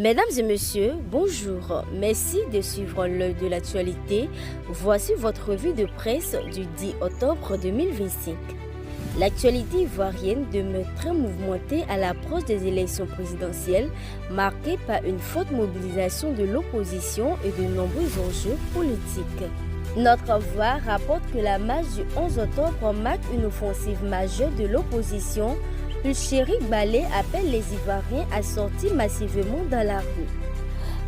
Mesdames et messieurs, bonjour. Merci de suivre l'œil de l'actualité. Voici votre revue de presse du 10 octobre 2025. L'actualité ivoirienne demeure très mouvementée à l'approche des élections présidentielles, marquée par une forte mobilisation de l'opposition et de nombreux enjeux politiques. Notre Voix rapporte que la marche du 11 octobre marque une offensive majeure de l'opposition. Chéric Balé appelle les Ivoiriens à sortir massivement dans la rue.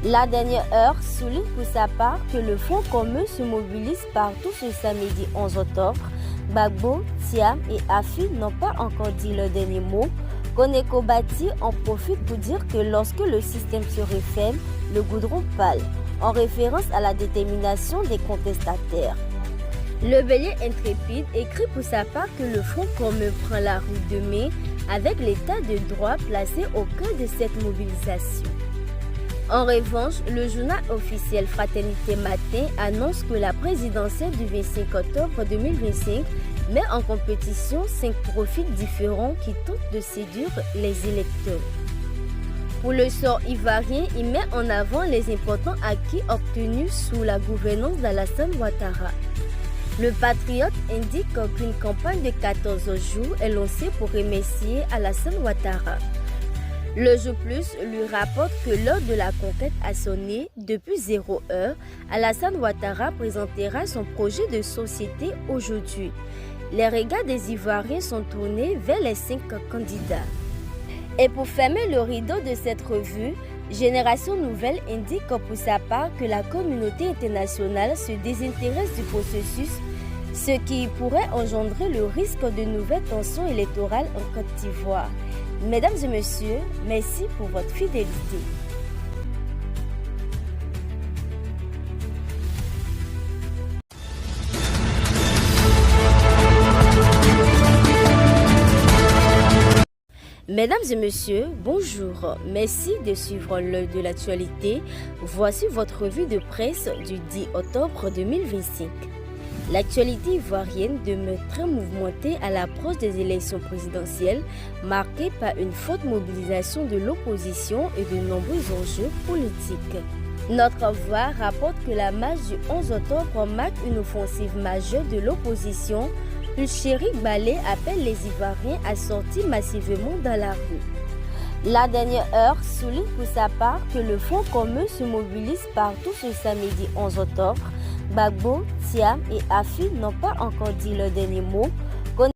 La dernière heure souligne pour sa part que le Front commun se mobilise partout ce samedi 11 octobre. Gbagbo, Thiam et Afi n'ont pas encore dit leur dernier mot. Koneko Bati en profite pour dire que lorsque le système se referme, le goudron pâle, en référence à la détermination des contestataires. Le bélier intrépide écrit pour sa part que le Front commun prend la rue demain avec l'état de droit placé au cœur de cette mobilisation. En revanche, le journal officiel Fraternité Matin annonce que la présidentielle du 25 octobre 2025 met en compétition 5 profils différents qui tentent de séduire les électeurs. Pour le sort ivoirien, il met en avant les importants acquis obtenus sous la gouvernance d'Alassane Ouattara. Le Patriote indique qu'une campagne de 14 jours est lancée pour remercier Alassane Ouattara. Le Jour Plus lui rapporte que lors de la conquête à sonner, depuis 0 heure, Alassane Ouattara présentera son projet de société aujourd'hui. Les regards des Ivoiriens sont tournés vers les 5 candidats. Et pour fermer le rideau de cette revue, Génération Nouvelle indique pour sa part que la communauté internationale se désintéresse du processus, ce qui pourrait engendrer le risque de nouvelles tensions électorales en Côte d'Ivoire. Mesdames et messieurs, merci pour votre fidélité. Mesdames et messieurs, bonjour. Merci de suivre l'œil de l'actualité. Voici votre revue de presse du 10 octobre 2025. L'actualité ivoirienne demeure très mouvementée à l'approche des élections présidentielles, marquée par une forte mobilisation de l'opposition et de nombreux enjeux politiques. Notre Voix rapporte que la marche du 11 octobre marque une offensive majeure de l'opposition. Chéric Balé appelle les Ivoiriens à sortir massivement dans la rue. La dernière heure souligne pour sa part que le Front commun se mobilise partout ce samedi 11 octobre. Gbagbo, Thiam et Afi n'ont pas encore dit leur dernier mot.